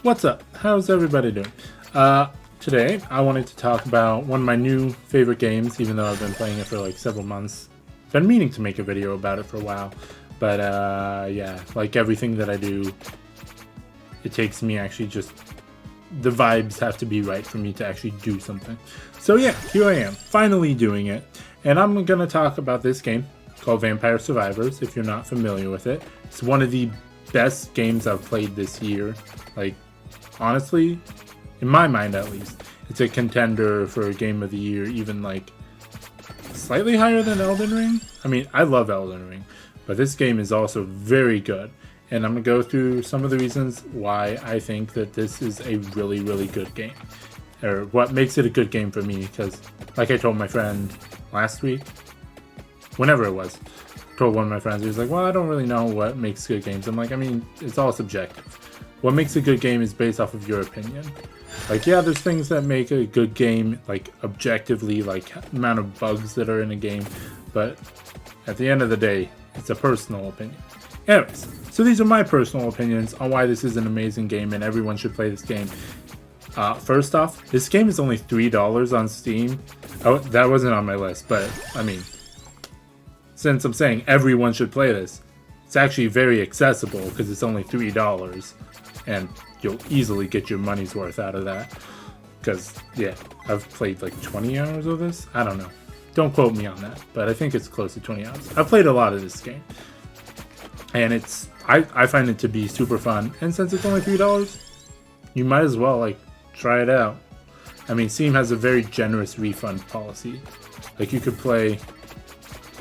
What's up? How's everybody doing? Today I wanted to talk about one of my new favorite games, even though I've been playing it for like several months. Been meaning to make a video about it for a while, but yeah, like everything that I do, it takes me actually just... the vibes have to be right for me to actually do something. So yeah, here I am, finally doing it. And I'm gonna talk about this game called Vampire Survivors, if you're not familiar with it. It's one of the best games I've played this year. Like, honestly, in my mind at least, it's a contender for a game of the year, even like slightly higher than Elden Ring. I mean, I love Elden Ring, but this game is also very good. And I'm gonna go through some of the reasons why I think that this is a really, really good game. Or what makes it a good game for me, because like I told my friend last week, whenever it was, told one of my friends, he was like, well, I don't really know what makes good games. I'm like, I mean, it's all subjective. What makes a good game is based off of your opinion. Like, yeah, there's things that make a good game, like, objectively, like, amount of bugs that are in a game, but at the end of the day, it's a personal opinion. Anyways, so these are my personal opinions on why this is an amazing game and everyone should play this game. First off, this game is only $3 on Steam. Oh, that wasn't on my list, but, I mean, since I'm saying everyone should play this, it's actually very accessible because it's only $3. And you'll easily get your money's worth out of that. Because, yeah, I've played like 20 hours of this. I don't know. Don't quote me on that, but I think it's close to 20 hours. I've played a lot of this game. And it's, I find it to be super fun. And since it's only $3, you might as well, like, try it out. I mean, Steam has a very generous refund policy. Like, you could play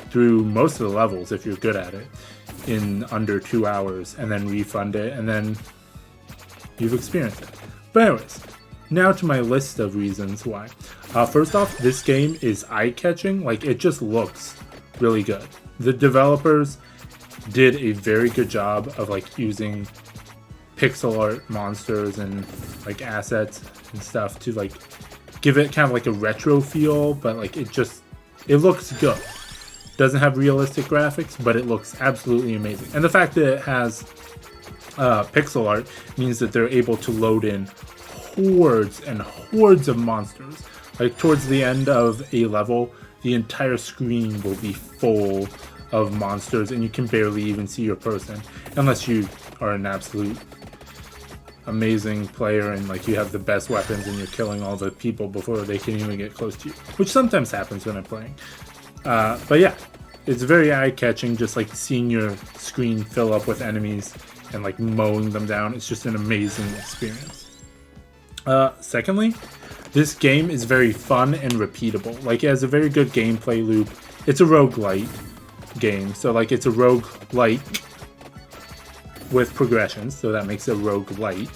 through most of the levels, if you're good at it, in under 2 hours, and then refund it, and then you've experienced it. But anyways, now to my list of reasons why. First off, this game is eye-catching. Like, it just looks really good. The developers did a very good job of like using pixel art monsters and like assets and stuff to like give it kind of like a retro feel, but like it looks good. Doesn't have realistic graphics, but it looks absolutely amazing. And the fact that it has pixel art means that they're able to load in hordes and hordes of monsters. Like towards the end of a level, the entire screen will be full of monsters and you can barely even see your person unless you are an absolute amazing player and like you have the best weapons and you're killing all the people before they can even get close to you, which sometimes happens when I'm playing. But yeah, it's very eye-catching, just like seeing your screen fill up with enemies and like mowing them down. It's just an amazing experience. Secondly, this game is very fun and repeatable. Like, it has a very good gameplay loop. It's a roguelite game, so like it's a roguelike with progressions, so that makes it roguelite.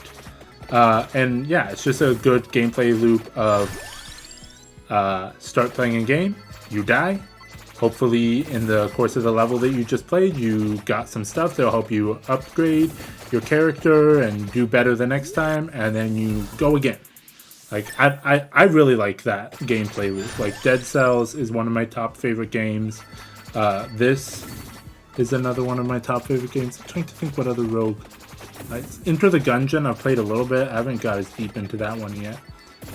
And yeah, it's just a good gameplay loop of start playing a game, you die. Hopefully in the course of the level that you just played, you got some stuff that'll help you upgrade your character and do better the next time, and then you go again. Like, I really like that gameplay loop. Like, Dead Cells is one of my top favorite games. This is another one of my top favorite games. I'm trying to think what other rogue... Enter the Gungeon, I've played a little bit. I haven't got as deep into that one yet,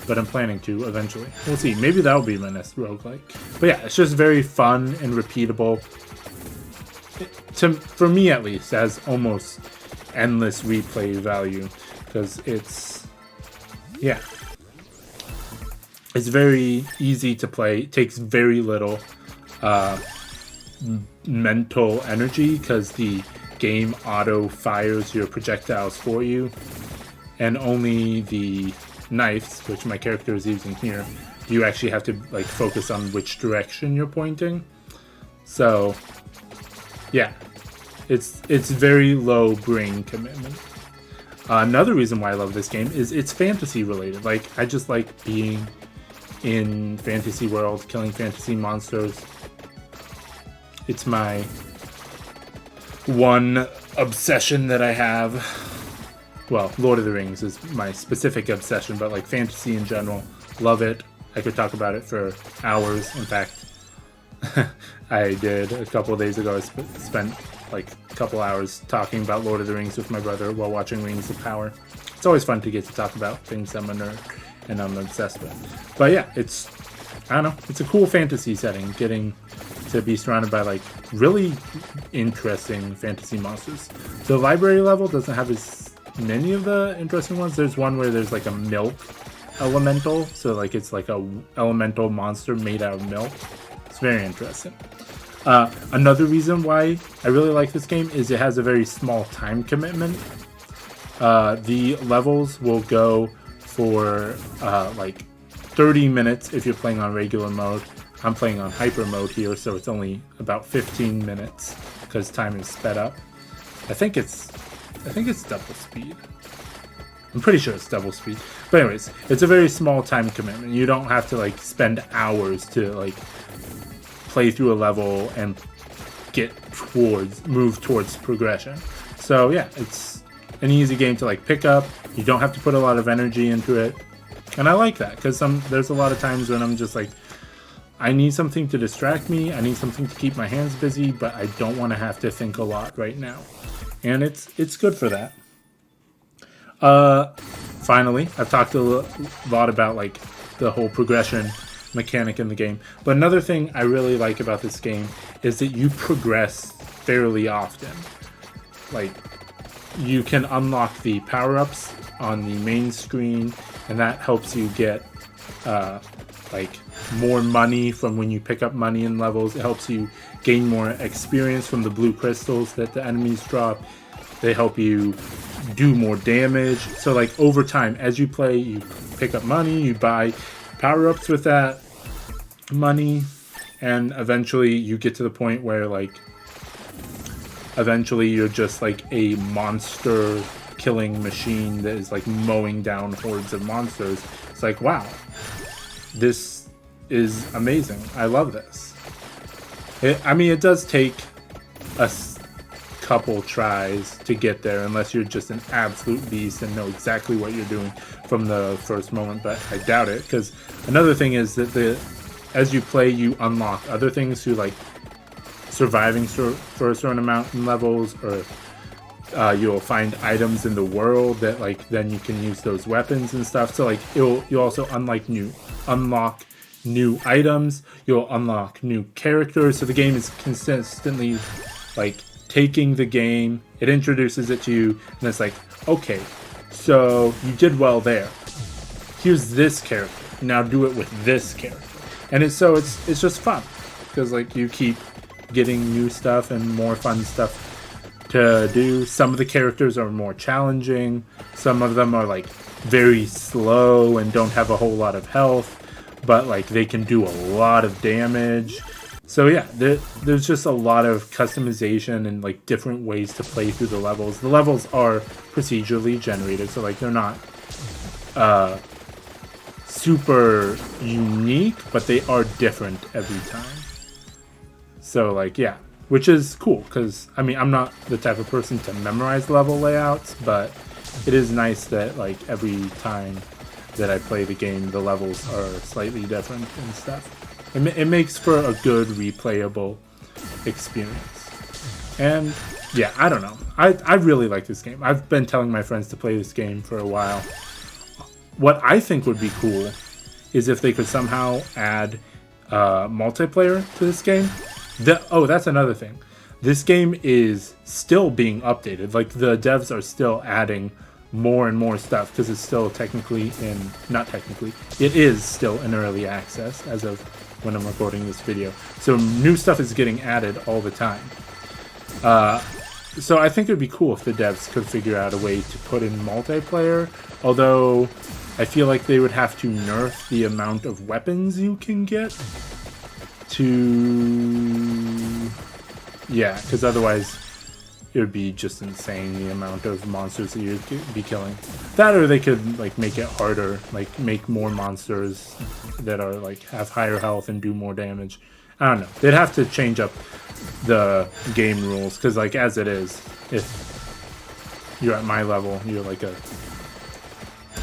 but I'm planning to eventually. We'll see. Maybe that'll be my next roguelike. But yeah, it's just very fun and repeatable. For me, at least, it has almost endless replay value because it's... yeah. It's very easy to play. It takes very little mental energy because the game auto fires your projectiles for you, and only the knives, which my character is using here, you actually have to like focus on which direction you're pointing. So yeah, it's very low brain commitment. Another reason why I love this game is it's fantasy related. Like, I just like being in fantasy world, killing fantasy monsters. It's my one obsession that I have. Well, Lord of the Rings is my specific obsession, but like fantasy in general, love it. I could talk about it for hours. In fact, I did a couple of days ago. I spent like couple hours talking about Lord of the Rings with my brother while watching Rings of Power. It's always fun to get to talk about things I'm a nerd and I'm obsessed with. But yeah, it's, I don't know, it's a cool fantasy setting, getting to be surrounded by like really interesting fantasy monsters. The library level doesn't have as many of the interesting ones. There's one where there's like a milk elemental, so like it's like a elemental monster made out of milk. It's very interesting. Another reason why I really like this game is it has a very small time commitment. The levels will go for like 30 minutes if you're playing on regular mode. I'm playing on hyper mode here, so it's only about 15 minutes because time is sped up. I think it's double speed. I'm pretty sure it's double speed. But anyways, it's a very small time commitment. You don't have to like spend hours to like play through a level and move towards progression. So yeah, it's an easy game to like pick up. You don't have to put a lot of energy into it. And I like that because there's a lot of times when I'm just like, I need something to distract me. I need something to keep my hands busy, but I don't want to have to think a lot right now. And it's good for that. Finally, I've talked a lot about like the whole progression mechanic in the game. But another thing I really like about this game is that you progress fairly often. Like, you can unlock the power-ups on the main screen, and that helps you get like more money from when you pick up money in levels. It helps you gain more experience from the blue crystals that the enemies drop. They help you do more damage. So like over time, as you play, you pick up money, you buy power-ups with that money, and eventually you get to the point where like eventually you're just like a monster killing machine that is like mowing down hordes of monsters. It's like, wow, this is amazing. I love this. I mean, it does take a couple tries to get there unless you're just an absolute beast and know exactly what you're doing from the first moment, but I doubt it, because another thing is that as you play, you unlock other things through like surviving for a certain amount in levels, or you'll find items in the world that like then you can use those weapons and stuff. So like you'll also unlock new items, you'll unlock new characters. So the game is consistently like taking the game, it introduces it to you, and it's like, okay, so you did well there. Here's this character. Now do it with this character. And it's just fun because like you keep getting new stuff and more fun stuff to do. Some of the characters are more challenging. Some of them are like very slow and don't have a whole lot of health, but like they can do a lot of damage. So yeah, there's just a lot of customization and like different ways to play through the levels. The levels are procedurally generated, so like they're not super unique, but they are different every time. So like, yeah, which is cool because I mean, I'm not the type of person to memorize level layouts, but it is nice that like every time that I play the game, the levels are slightly different and stuff. It makes for a good replayable experience. And yeah, I don't know. I really like this game. I've been telling my friends to play this game for a while. What I think would be cool is if they could somehow add multiplayer to this game. That's another thing. This game is still being updated. Like the devs are still adding more and more stuff because it's still it is still in early access as of when I'm recording this video. So new stuff is getting added all the time. So I think it would be cool if the devs could figure out a way to put in multiplayer, although I feel like they would have to nerf the amount of weapons you can get because otherwise it would be just insane, the amount of monsters that you'd be killing. That, or they could like make it harder, like make more monsters that are like have higher health and do more damage. I don't know. They'd have to change up the game rules because like as it is, if you're at my level, you're like a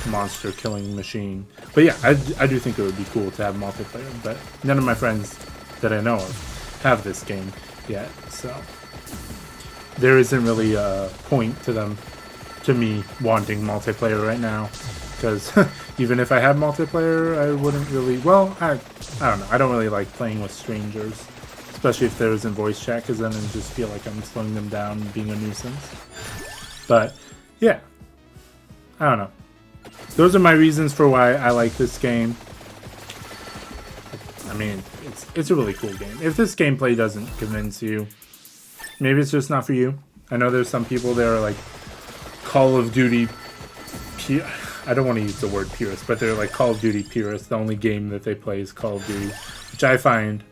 monster killing machine. But yeah, I do think it would be cool to have multiplayer, but none of my friends that I know of have this game yet, so there isn't really a point to me wanting multiplayer right now, because even if I had multiplayer, I wouldn't really. Well, I don't know. I don't really like playing with strangers, especially if there isn't voice chat, because then I just feel like I'm slowing them down and being a nuisance. But yeah, I don't know. Those are my reasons for why I like this game. I mean, it's a really cool game. If this gameplay doesn't convince you, maybe it's just not for you. I know there's some people that are like Call of Duty. I don't want to use the word purist, but they're like Call of Duty purists. The only game that they play is Call of Duty, which I find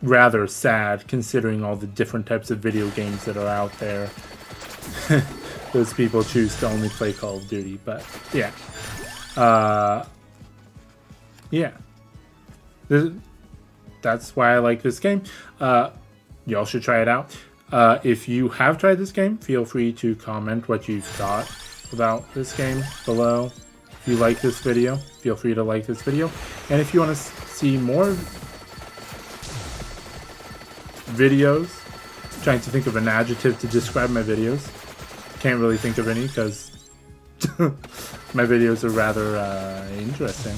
rather sad considering all the different types of video games that are out there. Those people choose to only play Call of Duty, but yeah. Yeah. That's why I like this game. Y'all should try it out. If you have tried this game, feel free to comment what you've thought about this game below. If you like this video, feel free to like this video. And if you want to see more videos, trying to think of an adjective to describe my videos. Can't really think of any because my videos are rather interesting.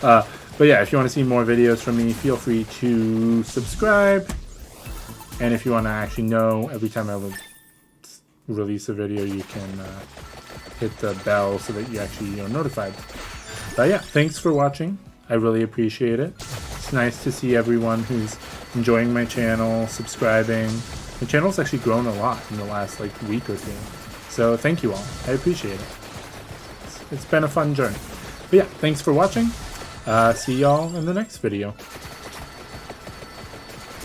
But yeah, if you want to see more videos from me, feel free to subscribe. And if you want to actually know every time I release a video, you can hit the bell so that you actually are notified. But yeah, thanks for watching. I really appreciate it. It's nice to see everyone who's enjoying my channel, subscribing. My channel's actually grown a lot in the last like week or two. So thank you all. I appreciate it. It's been a fun journey. But yeah, thanks for watching. See y'all in the next video.